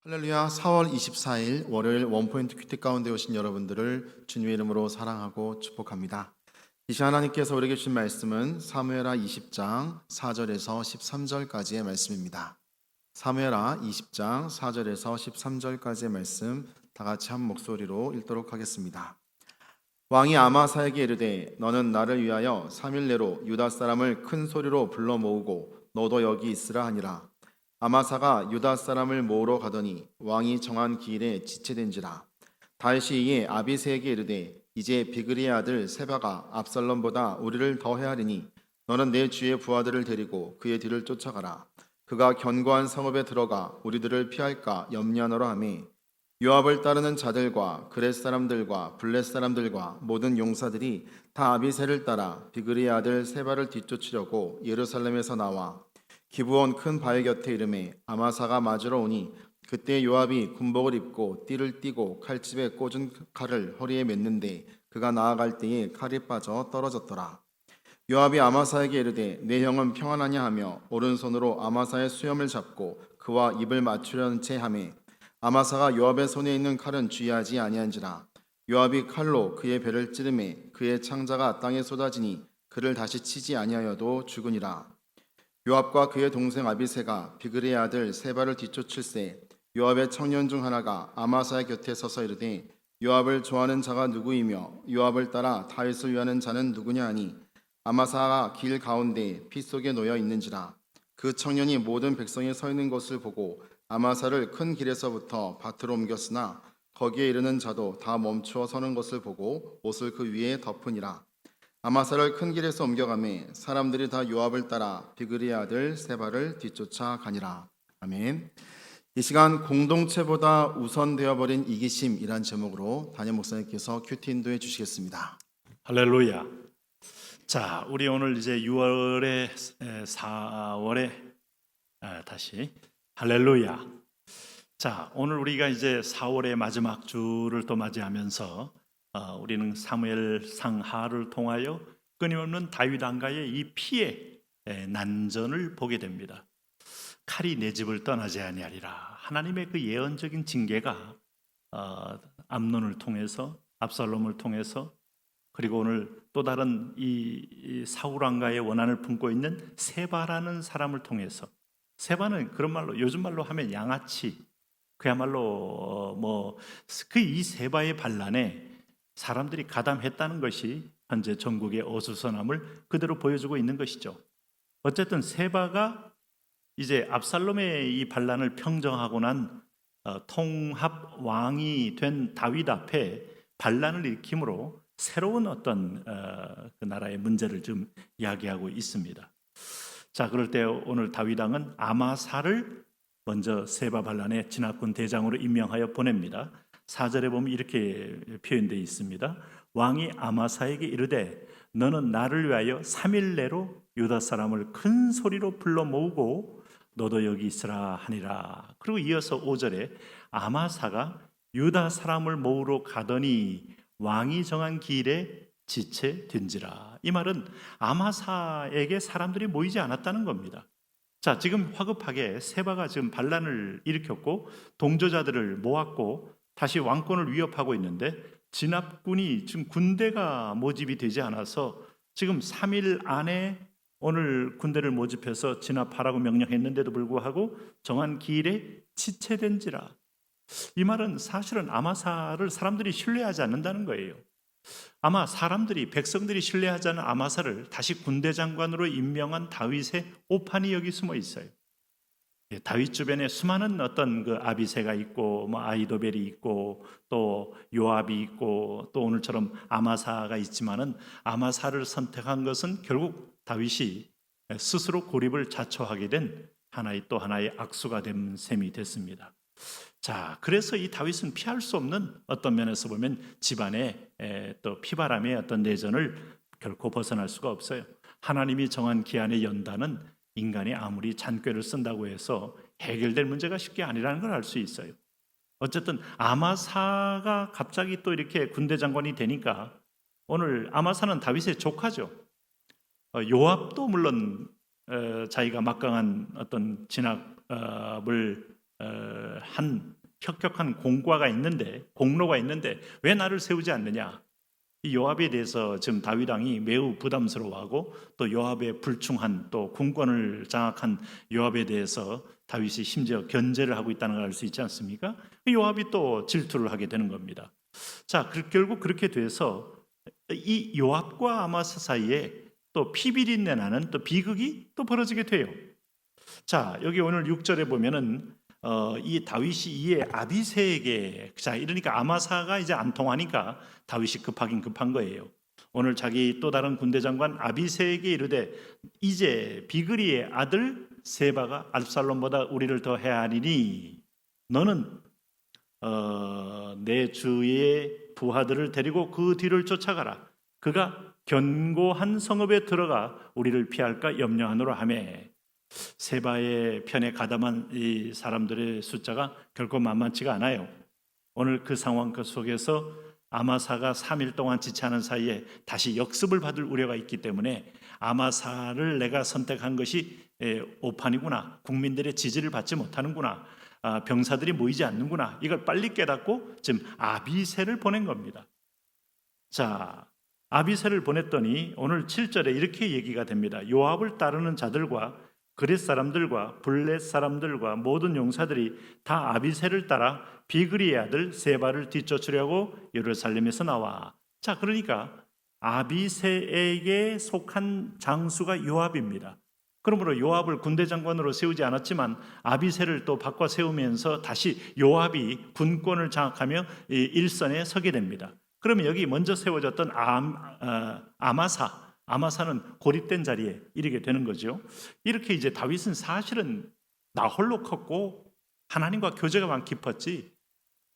할렐루야. 4월 24일 월요일 원포인트 큐티 가운데 오신 여러분들을 주님의 이름으로 사랑하고 축복합니다. 이 시간 하나님께서 우리에게 주신 말씀은 사무엘하 20장 4절에서 13절까지의 말씀입니다. 사무엘하 20장 4절에서 13절까지의 말씀 다 같이 한 목소리로 읽도록 하겠습니다. 왕이 아마사에게 이르되 너는 나를 위하여 3일 내로 유다 사람을 큰 소리로 불러 모으고 너도 여기 있으라 하니라. 아마사가 유다 사람을 모으러 가더니 왕이 정한 기일에 지체된지라. 다윗이 이에 아비새에게 이르되 이제 비그리의 아들 세바가 압살롬보다 우리를 더 헤아리니 너는 내 주의 부하들을 데리고 그의 뒤를 쫓아가라. 그가 견고한 성읍에 들어가 우리들을 피할까 염려하노라 하매 요압을 따르는 자들과 그렛 사람들과 블렛 사람들과 모든 용사들이 다 아비새를 따라 비그리의 아들 세바를 뒤쫓으려고 예루살렘에서 나와 기브온 큰 바위 곁에 이르매 아마사가 맞으러 오니 그때 요압이 군복을 입고 띠를 띠고 칼집에 꽂은 칼을 허리에 맸는데 그가 나아갈 때에 칼이 빠져 떨어졌더라. 요압이 아마사에게 이르되 내 형은 평안하냐 하며 오른손으로 아마사의 수염을 잡고 그와 입을 맞추려는 채 하매 아마사가 요압의 손에 있는 칼은 쥐하지 아니한지라. 요압이 칼로 그의 배를 찌르매 그의 창자가 땅에 쏟아지니 그를 다시 치지 아니하여도 죽으니라. 요압과 그의 동생 아비새가 비그리의 아들 세바를 뒤쫓을세 요압의 청년 중 하나가 아마사의 곁에 서서 이르되 요압을 좋아하는 자가 누구이며 요압을 따라 다윗을 위하는 자는 누구냐 하니 아마사가 길 가운데 피 속에 놓여 있는지라. 그 청년이 모든 백성이 서 있는 것을 보고 아마사를 큰 길에서부터 밭으로 옮겼으나 거기에 이르는 자도 다 멈추어 서는 것을 보고 옷을 그 위에 덮으니라. 아마사를 큰 길에서 옮겨가매 사람들이 다 요압을 따라 비그리의 아들 세바를 뒤쫓아 가니라. 아멘. 이 시간 공동체보다 우선되어 버린 이기심이란 제목으로 담임 목사님께서 큐티 인도해 주시겠습니다. 할렐루야. 자, 우리 오늘 이제 6월에 4월에 다시 할렐루야. 자, 오늘 우리가 이제 4월의 마지막 주를 또 맞이하면서 우리는 사무엘 상하를 통하여 끊임없는 다윗 왕가의 이 피의 난전을 보게 됩니다. 칼이 내 집을 떠나지 아니하리라. 하나님의 그 예언적인 징계가 암논을 통해서 압살롬을 통해서 그리고 오늘 또 다른 이 사울 왕가의 원한을 품고 있는 세바라는 사람을 통해서 세바는 그런 말로 요즘 말로 하면 양아치 그야말로 뭐 그 이 세바의 반란에 사람들이 가담했다는 것이 현재 전국의 어수선함을 그대로 보여주고 있는 것이죠. 어쨌든 세바가 이제 압살롬의 이 반란을 평정하고 난 통합 왕이 된 다윗 앞에 반란을 일으킴으로 새로운 어떤 그 나라의 문제를 좀 이야기하고 있습니다. 자, 그럴 때 오늘 다윗 왕은 아마사를 먼저 세바 반란의 진압군 대장으로 임명하여 보냅니다. 4절에 보면 이렇게 표현되어 있습니다. 왕이 아마사에게 이르되 너는 나를 위하여 3일 내로 유다 사람을 큰 소리로 불러 모으고 너도 여기 있으라 하니라. 그리고 이어서 5절에 아마사가 유다 사람을 모으러 가더니 왕이 정한 기일에 지체된지라. 이 말은 아마사에게 사람들이 모이지 않았다는 겁니다. 자, 지금 화급하게 세바가 지금 반란을 일으켰고 동조자들을 모았고 다시 왕권을 위협하고 있는데 진압군이 지금 군대가 모집이 되지 않아서 지금 3일 안에 오늘 군대를 모집해서 진압하라고 명령했는데도 불구하고 정한 기일에 지체된지라. 이 말은 사실은 아마사를 사람들이 신뢰하지 않는다는 거예요. 아마 사람들이 백성들이 신뢰하지 않은 아마사를 다시 군대 장관으로 임명한 다윗의 오판이 여기 숨어 있어요. 다윗 주변에 수많은 어떤 그 아비새가 있고 뭐 아이도벨이 있고 또 요압이 있고 또 오늘처럼 아마사가 있지만은 아마사를 선택한 것은 결국 다윗이 스스로 고립을 자초하게 된 또 하나의 악수가 된 셈이 됐습니다. 자, 그래서 이 다윗은 피할 수 없는 어떤 면에서 보면 집안의 또 피바람의 어떤 내전을 결코 벗어날 수가 없어요. 하나님이 정한 기한에 연다는 인간이 아무리 잔꾀를 쓴다고 해서 해결될 문제가 쉽게 아니라는 걸 알 수 있어요. 어쨌든 아마사가 갑자기 또 이렇게 군대 장관이 되니까 오늘 아마사는 다윗의 조카죠. 요압도 물론 자기가 막강한 어떤 진압을 한 혁혁한 공과가 있는데, 공로가 있는데 왜 나를 세우지 않느냐? 이 요압에 대해서 지금 다윗 왕이 매우 부담스러워하고, 또 요압의 불충한, 또 군권을 장악한 요압에 대해서 다윗이 심지어 견제를 하고 있다는 걸 알 수 있지 않습니까? 요압이 또 질투를 하게 되는 겁니다. 자, 결국 그렇게 돼서 이 요압과 아마사 사이에 또 피비린내 나는 또 비극이 또 벌어지게 돼요. 자, 여기 오늘 6절에 보면은 이 다윗이 이에 아비새에게, 자, 이러니까 아마사가 이제 안 통하니까 다윗이 급하긴 급한 거예요. 오늘 자기 또 다른 군대 장관 아비새에게 이르되 이제 비그리의 아들 세바가 압살롬보다 우리를 더 해하리니 너는 내 주의 부하들을 데리고 그 뒤를 쫓아가라. 그가 견고한 성읍에 들어가 우리를 피할까 염려하노라 하매, 세바의 편에 가담한 이 사람들의 숫자가 결코 만만치가 않아요. 오늘 그 상황 그 속에서 아마사가 3일 동안 지체하는 사이에 다시 역습을 받을 우려가 있기 때문에 아마사를 내가 선택한 것이 오판이구나, 국민들의 지지를 받지 못하는구나, 병사들이 모이지 않는구나, 이걸 빨리 깨닫고 지금 아비새를 보낸 겁니다. 자, 아비새를 보냈더니 오늘 7절에 이렇게 얘기가 됩니다. 요압을 따르는 자들과 그렛 사람들과 블렛 사람들과 모든 용사들이 다 아비새를 따라 비그리의 아들 세바를 뒤쫓으려고 예루살렘에서 나와. 자, 그러니까 아비새에게 속한 장수가 요압입니다. 그러므로 요압을 군대 장관으로 세우지 않았지만 아비새를 또 바꿔 세우면서 다시 요압이 군권을 장악하며 일선에 서게 됩니다. 그러면 여기 먼저 세워졌던 아마사는 고립된 자리에 이르게 되는 거죠. 이렇게 이제 다윗은 사실은 나 홀로 컸고 하나님과 교제가 많 깊었지,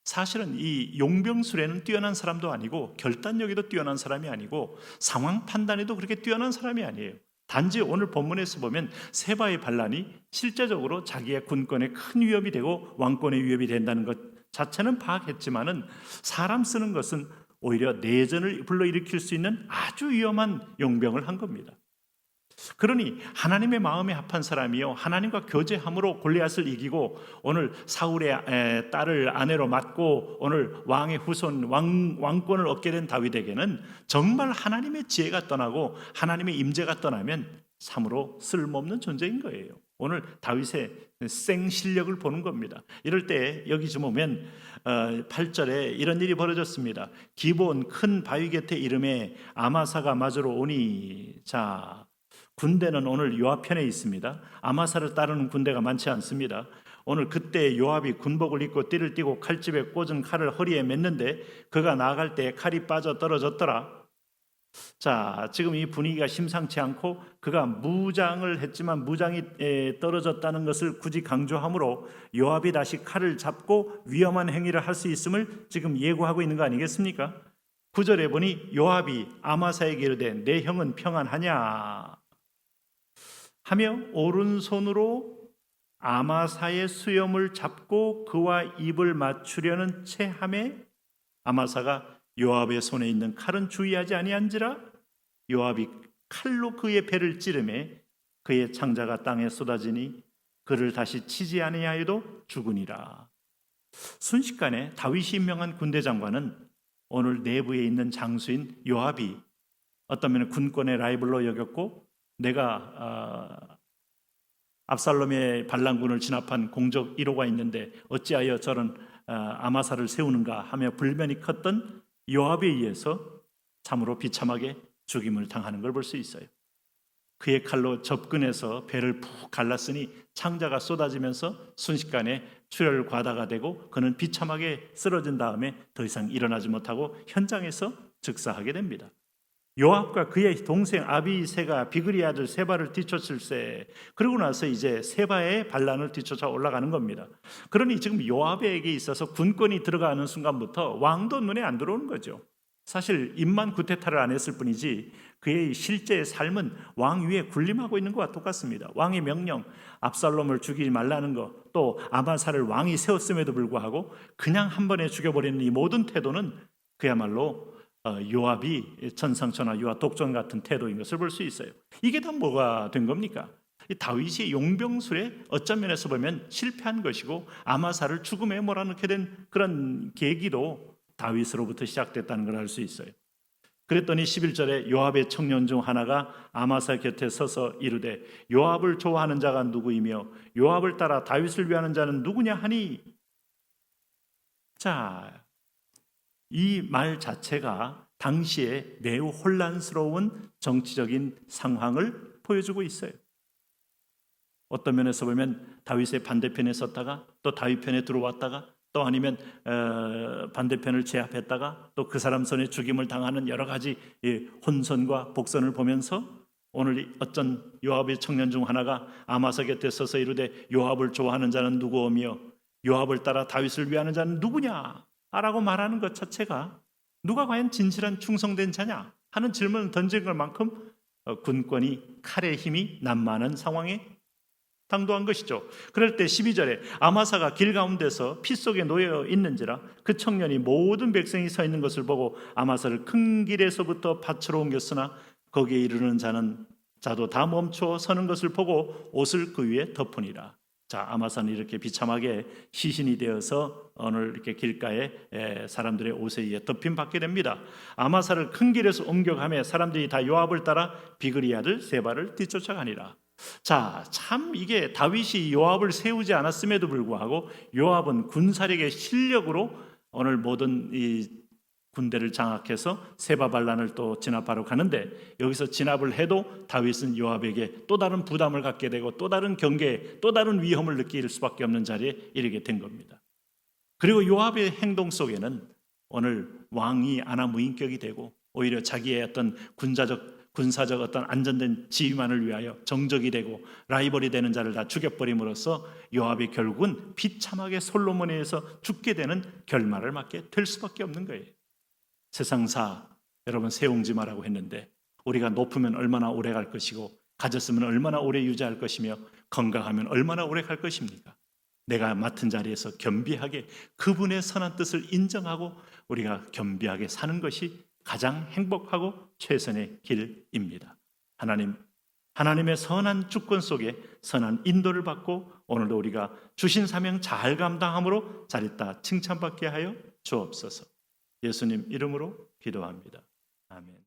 사실은 이 용병술에는 뛰어난 사람도 아니고 결단력에도 뛰어난 사람이 아니고 상황 판단에도 그렇게 뛰어난 사람이 아니에요. 단지 오늘 본문에서 보면 세바의 반란이 실제적으로 자기의 군권에 큰 위협이 되고 왕권의 위협이 된다는 것 자체는 파악했지만은 사람 쓰는 것은 오히려 내전을 불러일으킬 수 있는 아주 위험한 용병을 한 겁니다. 그러니 하나님의 마음에 합한 사람이요, 하나님과 교제함으로 골리앗을 이기고 오늘 사울의 딸을 아내로 맡고 오늘 왕의 후손 왕권을 얻게 된 다윗에게는 정말 하나님의 지혜가 떠나고 하나님의 임재가 떠나면 참으로 쓸모없는 존재인 거예요. 오늘 다윗의 생실력을 보는 겁니다. 이럴 때 여기 좀 보면 8절에 이런 일이 벌어졌습니다. 기본 큰 바위 곁에 이름에 아마사가 맞으러 오니. 자, 군대는 오늘 요압 편에 있습니다. 아마사를 따르는 군대가 많지 않습니다. 오늘 그때 요압이 군복을 입고 띠를 띠고 칼집에 꽂은 칼을 허리에 맸는데 그가 나아갈 때 칼이 빠져 떨어졌더라. 자, 지금 이 분위기가 심상치 않고 그가 무장을 했지만 무장이 떨어졌다는 것을 굳이 강조하므로 요압이 다시 칼을 잡고 위험한 행위를 할 수 있음을 지금 예고하고 있는 거 아니겠습니까? 9절에 보니 요압이 아마사에게 이르되 내 형은 평안하냐 하며 오른손으로 아마사의 수염을 잡고 그와 입을 맞추려는 체함에 아마사가 요압의 손에 있는 칼은 주의하지 아니한지라 요압이 칼로 그의 배를 찌르매 그의 창자가 땅에 쏟아지니 그를 다시 치지 아니하여도 죽으니라. 순식간에 다윗이 임명한 군대 장관은 오늘 내부에 있는 장수인 요압이 어떤 군권의 라이벌로 여겼고 내가 압살롬의 반란군을 진압한 공적 1호가 있는데 어찌하여 저런 아마사를 세우는가 하며 불만이 컸던 요압에 의해서 참으로 비참하게 죽임을 당하는 걸 볼 수 있어요. 그의 칼로 접근해서 배를 푹 갈랐으니 창자가 쏟아지면서 순식간에 출혈과다가 되고 그는 비참하게 쓰러진 다음에 더 이상 일어나지 못하고 현장에서 즉사하게 됩니다. 요압과 그의 동생 아비새가 비그리 아들 세바를 뒤쫓을세. 그러고 나서 이제 세바의 반란을 뒤쫓아 올라가는 겁니다. 그러니 지금 요압에게 있어서 군권이 들어가는 순간부터 왕도 눈에 안 들어오는 거죠. 사실 입만 구테타를 안 했을 뿐이지 그의 실제 삶은 왕 위에 군림하고 있는 것과 똑같습니다. 왕의 명령, 압살롬을 죽이지 말라는 것, 또 아마사를 왕이 세웠음에도 불구하고 그냥 한 번에 죽여버리는 이 모든 태도는 그야말로 요압이 천상천하 유아 독전 같은 태도인 것을 볼 수 있어요. 이게 다 뭐가 된 겁니까? 이 다윗이 용병술에 어떤 면에서 보면 실패한 것이고 아마사를 죽음에 몰아넣게 된 그런 계기도 다윗으로부터 시작됐다는 걸 알 수 있어요. 그랬더니 11절에 요압의 청년 중 하나가 아마사 곁에 서서 이르되 요압을 좋아하는 자가 누구이며 요압을 따라 다윗을 위하는 자는 누구냐 하니, 자, 이 말 자체가 당시에 매우 혼란스러운 정치적인 상황을 보여주고 있어요. 어떤 면에서 보면 다윗의 반대편에 섰다가 또 다윗 편에 들어왔다가 또 아니면 반대편을 제압했다가 또 그 사람 손에 죽임을 당하는 여러 가지 혼선과 복선을 보면서 오늘 어떤 요압의 청년 중 하나가 아마사 곁에 서서 이르되 요압을 좋아하는 자는 누구오며 요압을 따라 다윗을 위하는 자는 누구냐 라고 말하는 것 자체가 누가 과연 진실한 충성된 자냐 하는 질문을 던진 것만큼 군권이 칼의 힘이 난무하는 상황에 당도한 것이죠. 그럴 때 12절에 아마사가 길 가운데서 피 속에 놓여 있는지라 그 청년이 모든 백성이 서 있는 것을 보고 아마사를 큰 길에서부터 밭으로 옮겼으나 거기에 이르는 자도 다 멈춰 서는 것을 보고 옷을 그 위에 덮으니라. 자, 아마사는 이렇게 비참하게 시신이 되어서 오늘 이렇게 길가에 사람들의 옷에 의해 덮임 받게 됩니다. 아마사를 큰 길에서 옮겨가며 사람들이 다 요압을 따라 비그리 아들 세바를 뒤쫓아가니라. 자, 참 이게 다윗이 요압을 세우지 않았음에도 불구하고 요압은 군사력의 실력으로 오늘 모든 이 군대를 장악해서 세바발란을 또 진압하러 가는데 여기서 진압을 해도 다윗은 요압에게 또 다른 부담을 갖게 되고 또 다른 경계에 또 다른 위험을 느낄 수밖에 없는 자리에 이르게 된 겁니다. 그리고 요압의 행동 속에는 오늘 왕이 아나무인격이 되고 오히려 자기의 어떤 군사적 어떤 안전된 지위만을 위하여 정적이 되고 라이벌이 되는 자를 다 죽여버림으로써 요압이 결국은 비참하게 솔로몬에 의해서 죽게 되는 결말을 맞게 될 수밖에 없는 거예요. 세상사 여러분 세웅지마라고 했는데 우리가 높으면 얼마나 오래 갈 것이고 가졌으면 얼마나 오래 유지할 것이며 건강하면 얼마나 오래 갈 것입니까? 내가 맡은 자리에서 겸비하게 그분의 선한 뜻을 인정하고 우리가 겸비하게 사는 것이 가장 행복하고 최선의 길입니다. 하나님의 선한 주권 속에 선한 인도를 받고 오늘도 우리가 주신 사명 잘 감당함으로 잘 있다 칭찬받게 하여 주옵소서. 예수님 이름으로 기도합니다. 아멘.